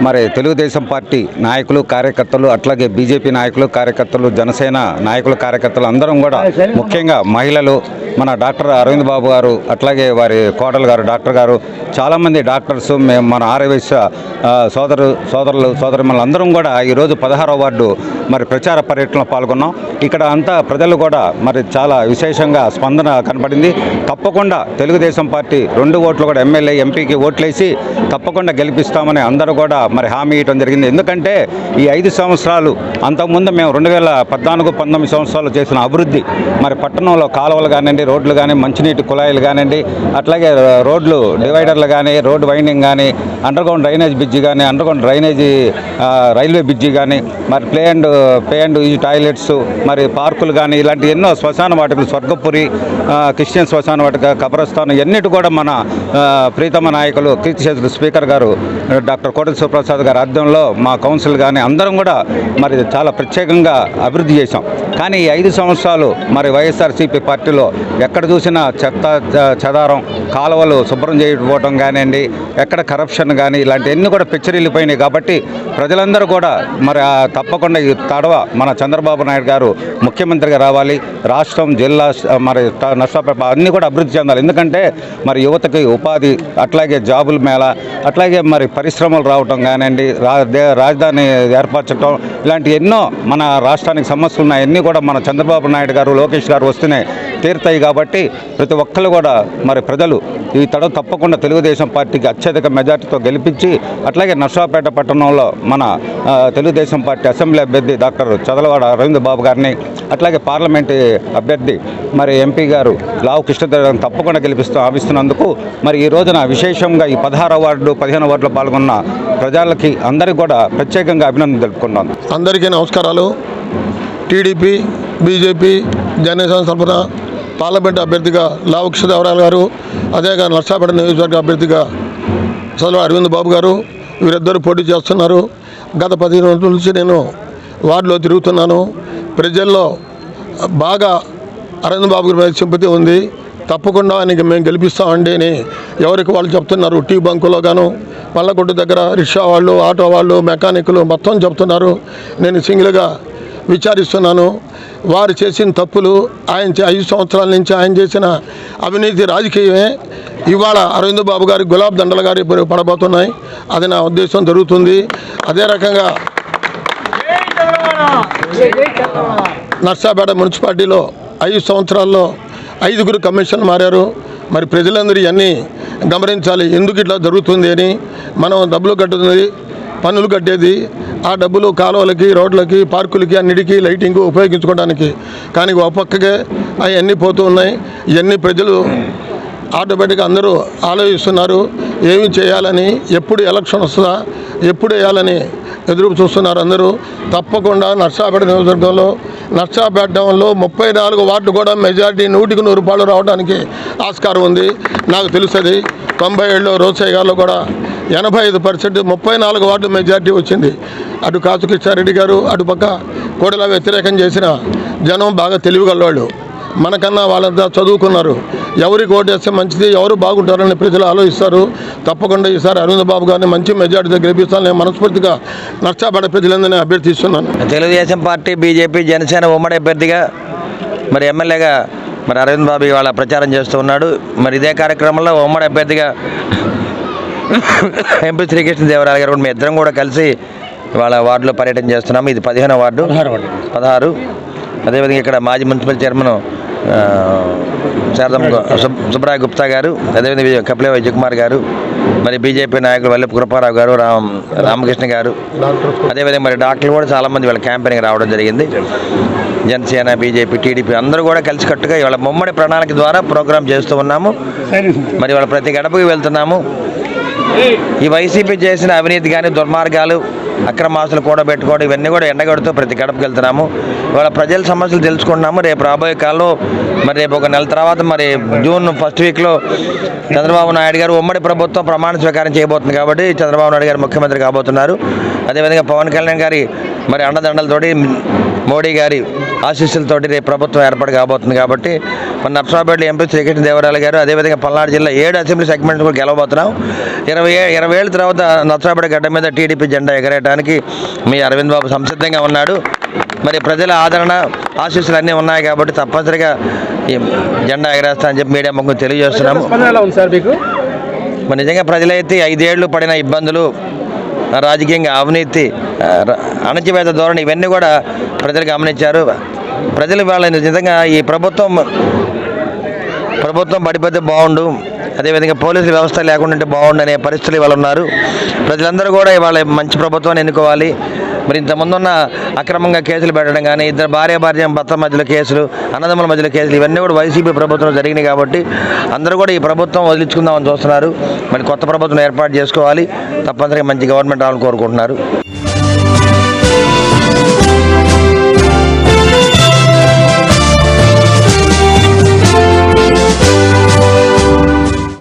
మరి తెలుగుదేశం పార్టీ నాయకులు కార్యకర్తలు అట్లాగే బీజేపీ నాయకులు కార్యకర్తలు జనసేన నాయకులు కార్యకర్తలు అందరం కూడా ముఖ్యంగా మహిళలు మన డాక్టర్ అరవింద్ బాబు గారు అట్లాగే వారి కోడలు గారు డాక్టర్ గారు చాలామంది డాక్టర్స్ మేము మన ఆర్యవైశ్య సోదరులు అందరం కూడా ఈరోజు 16వ వార్డు మరి ప్రచార పర్యటనలో పాల్గొన్నాం. ఇక్కడ అంతా ప్రజలు కూడా మరి చాలా విశేషంగా స్పందన కనపడింది. తప్పకుండా తెలుగుదేశం పార్టీ 2 ఓట్లు కూడా ఎమ్మెల్యే ఎంపీకి ఓట్లేసి తప్పకుండా గెలిపిస్తామని అందరూ కూడా మరి హామీ ఇవ్వడం జరిగింది. ఎందుకంటే ఈ 5 సంవత్సరాలు అంతకుముందు మేము 2014-19 సంవత్సరాలు చేసిన అభివృద్ధి మరి పట్టణంలో కాలువలు కానివ్వండి, రోడ్లు కానీ, మంచినీటి కుళాయిలు కానివ్వండి, అట్లాగే రోడ్లు డివైడర్లు కానీ, రోడ్డు వైండింగ్ కానీ, అండర్గ్రౌండ్ డ్రైనేజ్ బ్రిడ్జి కానీ, అండర్గ్రౌండ్ డ్రైనేజీ రైల్వే బ్రిడ్జి కానీ, మరి పే అండ్ ఈ టాయిలెట్స్, మరి పార్కులు కానీ, ఇలాంటి ఎన్నో శ్మశాన వాటికలు, స్వర్గపురి, క్రిస్టియన్ శ్మశాన వాటిక, కబరస్థానం ఎన్నిటి కూడా మన ప్రీతమ నాయకులు కీర్తిశేషులు స్పీకర్ గారు డాక్టర్ కోటల శివప్రసాద్ గారి ఆధ్వర్యంలో మా కౌన్సిల్ కానీ అందరం కూడా మరి చాలా ప్రత్యేకంగా అభివృద్ధి చేశాం. కానీ ఈ 5 సంవత్సరాలు మరి వైఎస్ఆర్సీపీ పార్టీలో ఎక్కడ చూసినా చెత్త చెదారం, కాలువలు శుభ్రం చేయకపోవడం కానివ్వండి, ఎక్కడ కరప్షన్ కానీ ఇలాంటివన్నీ కూడా పెచ్చరిల్లిపోయినాయి. కాబట్టి ప్రజలందరూ కూడా మరి తప్పకుండా ఈ తడవ మన చంద్రబాబు నాయుడు గారు ముఖ్యమంత్రిగా రావాలి, రాష్ట్రం జిల్లా మరి నర్సాపేట అన్నీ కూడా అభివృద్ధి చెందాలి. ఎందుకంటే మరి యువతకి ఉపాధి, అట్లాగే జాబుల మేళ, అట్లాగే మరి పరిశ్రమలు రావటం కానివ్వండి, రాజధాని ఏర్పరచడం, ఇలాంటి ఎన్నో మన రాష్ట్రానికి సమస్యలు ఉన్నాయి. అన్నీ కూడా మన చంద్రబాబు నాయుడు గారు, లోకేష్ గారు వస్తేనే తీరుతాయి. కాబట్టి ప్రతి ఒక్కరు కూడా మరి ప్రజలు ఈ తడవ తప్పకుండా తెలుగుదేశం పార్టీకి అత్యధిక మెజార్టీతో గెలిపించి, అట్లాగే నర్సాపేట పట్టణంలో మన తెలుగుదేశం పార్టీ అసెంబ్లీ అభ్యర్థి డాక్టర్ చదలవాడ అరవింద్ బాబు గారిని, అట్లాగే పార్లమెంటు అభ్యర్థి మరి ఎంపీ గారు లావు కృష్ణదేవరాయని తప్పకుండా భావిస్తున్నందుకు మరి ఈ రోజున విశేషంగా ఈ 16వ వార్డు 15వ వార్డులో పాల్గొన్న ప్రజలకి అందరికీ కూడా ప్రత్యేకంగా అభినందన తెలుపుకున్నాను. అందరికీ నమస్కారాలు. టీడీపీ, బీజేపీ, జనసేన సర్పద పార్లమెంటు అభ్యర్థిగా లావు కృష్ణదేవరాయలు గారు, అదేవిధంగా నర్సాపేట నియోజకవర్గ అభ్యర్థిగా చదలవాడ అరవింద్ బాబు గారు వీరిద్దరూ పోటీ చేస్తున్నారు. గత 15 రోజుల నుంచి నేను వార్డులో తిరుగుతున్నాను. ప్రజల్లో బాగా అరవింద్ బాబు గారి మీద సింపతి ఉంది. తప్పకుండా ఆయనకి మేము గెలిపిస్తామండి అని ఎవరికి వాళ్ళు చెప్తున్నారు. టీ బంకులో గాను, పళ్ళగొడ్డు దగ్గర రిక్షా వాళ్ళు, ఆటో వాళ్ళు, మెకానిక్లు మొత్తం చెప్తున్నారు. నేను సింగిల్గా విచారిస్తున్నాను. వారు చేసిన తప్పులు, ఆయన 5 సంవత్సరాల నుంచి ఆయన చేసిన అవినీతి రాజకీయమే ఇవాళ అరవింద్ బాబు గారి గులాబ్ దండల గారి పడబోతున్నాయి. అది నా ఉద్దేశం జరుగుతుంది. అదే రకంగా నర్సాపేట మున్సిపాలిటీలో 5 సంవత్సరాల్లో 5గురు కమిషన్ మారారు. మరి ప్రజలందరూ ఇవన్నీ గమనించాలి. ఎందుకు ఇట్లా జరుగుతుంది అని. మనం డబ్బులు కట్టుతుంది, పన్నులు కట్టేది ఆ డబ్బులు కాలువలకి, రోడ్లకి, పార్కులకి, అన్నిటికీ లైటింగ్ ఉపయోగించుకోవడానికి. కానీ ఒక పక్కకే అవన్నీ పోతూ ఉన్నాయి. ఇవన్నీ ప్రజలు ఆటోమేటిక్గా అందరూ ఆలోచిస్తున్నారు ఏమి చేయాలని, ఎప్పుడు ఎలక్షన్ వస్తుందా, ఎప్పుడు వేయాలని ఎదురు చూస్తున్నారు అందరూ. తప్పకుండా నర్సాపేట నియోజకవర్గంలో నర్సాపేట టౌన్లో 34 వార్డు కూడా మెజారిటీ 100కి 100 రూపాయలు రావడానికి ఆస్కారం ఉంది. నాకు తెలుస్తుంది 97లో రోసయ్య గారిలో కూడా 85% 34 వార్డు మెజారిటీ వచ్చింది. అటు కాసు కిషారెడ్డి గారు, అటుపక్క కోడెల వ్యతిరేకం చేసిన జనం బాగా తెలివిగలవాళ్ళు. మనకన్నా వాళ్ళంతా చదువుకున్నారు. ఎవరికి ఓటేస్తే మంచిది, ఎవరు బాగుంటారని ప్రజలు ఆలోచిస్తారు. తప్పకుండా ఈసారి అరవింద్ బాబు గారిని మంచి మెజార్టీతో గెలిపిస్తాను నేను మనస్ఫూర్తిగా నర్సాపేట ప్రజలందరినీ అభ్యర్థిస్తున్నాను. తెలుగుదేశం పార్టీ, బీజేపీ, జనసేన ఉమ్మడి అభ్యర్థిగా మరి ఎమ్మెల్యేగా మరి అరవింద్ బాబు ఇవాళ ప్రచారం చేస్తూ ఉన్నాడు. మరి ఇదే కార్యక్రమంలో ఉమ్మడి అభ్యర్థిగా ఎంపీ శ్రీకృష్ణదేవరాయలు గారు మీ ఇద్దరం కూడా కలిసి ఇవాళ వార్డులో పర్యటన చేస్తున్నాము. ఇది 15వ వార్డు, 16. అదేవిధంగా ఇక్కడ మాజీ మున్సిపల్ చైర్మన్ శారదం సుబ్రాయ గుప్తా గారు, అదేవిధంగా కపిల విజయకుమార్ గారు, మరి బీజేపీ నాయకులు వల్లెపు కృపారావు గారు, రామకృష్ణ గారు, అదేవిధంగా మరి డాక్టర్లు కూడా చాలామంది వాళ్ళ క్యాంపెయిన్కి రావడం జరిగింది. జనసేన, బీజేపీ, టీడీపీ అందరూ కూడా కలిసికట్టుగా ఇవాళ ముమ్మడి ప్రణాళిక ద్వారా ప్రోగ్రాం చేస్తూ ఉన్నాము. మరి వాళ్ళ ప్రతి గడపకి వెళ్తున్నాము. ఈ వైసీపీ చేసిన అవినీతి కానీ, దుర్మార్గాలు, అక్రమాస్తులు కూడబెట్టుకోవడం ఇవన్నీ కూడా ఎండగడుతూ ప్రతి గడపకి వెళ్తున్నాము. ఇవాళ ప్రజల సమస్యలు తెలుసుకుంటున్నాము. రేపు రాబోయే కాలంలో మరి రేపు ఒక నెల తర్వాత మరి జూన్ ఫస్ట్ వీక్లో చంద్రబాబు నాయుడు గారు ఉమ్మడి ప్రభుత్వం ప్రమాణ స్వీకారం చేయబోతుంది కాబట్టి చంద్రబాబు నాయుడు గారు ముఖ్యమంత్రి కాబోతున్నారు. అదేవిధంగా పవన్ కళ్యాణ్ గారి మరి అండదండలతోటి, మోడీ గారి ఆశీస్సులతోటి రేపు ప్రభుత్వం ఏర్పాటు కాబోతుంది కాబట్టి మన నర్సాపేటలో ఎంపీ శ్రీకృష్ణదేవరాయలు గారు, అదేవిధంగా పల్నాడు జిల్లా 7 అసెంబ్లీ సెగ్మెంట్స్ కూడా గెలవబోతున్నాం. 20 ఏళ్ళ తర్వాత నర్సాపేట గడ్డ మీద టీడీపీ జెండా ఎగరేయడానికి మీ అరవింద్ బాబు సంసిద్ధంగా ఉన్నాడు. మరి ప్రజల ఆదరణ, ఆశీస్సులు అన్నీ ఉన్నాయి కాబట్టి తప్పనిసరిగా ఈ జెండా ఎగరేస్తా అని చెప్పి మీడియా ముఖం తెలియజేస్తున్నాము. మరి నిజంగా ప్రజలైతే 5 ఏళ్ళు పడిన ఇబ్బందులు, రాజకీయంగా అవినీతి, అణచివేత ధోరణి ఇవన్నీ కూడా ప్రజలు గమనించారు. ప్రజలు వాళ్ళ నిజంగా ఈ ప్రభుత్వం పడిపోతే బాగుండు, అదేవిధంగా పోలీసుల వ్యవస్థ లేకుండా బాగుండు అనే పరిస్థితులు ఇవాళ ఉన్నారు. ప్రజలందరూ కూడా ఇవాళ మంచి ప్రభుత్వాన్ని ఎన్నుకోవాలి. మరి ఇంతకుముందు ఉన్న అక్రమంగా కేసులు పెట్టడం కానీ, ఇద్దరు భార్య భర్త మధ్యలో కేసులు, అన్నదమ్ముల మధ్యలో కేసులు ఇవన్నీ కూడా వైసీపీ ప్రభుత్వం జరిగినాయి కాబట్టి అందరూ కూడా ఈ ప్రభుత్వం వదిలించుకుందామని చూస్తున్నారు. మరి కొత్త ప్రభుత్వం ఏర్పాటు చేసుకోవాలి. తప్పనిసరిగా మంచి గవర్నమెంట్ రావాలని కోరుకుంటున్నారు.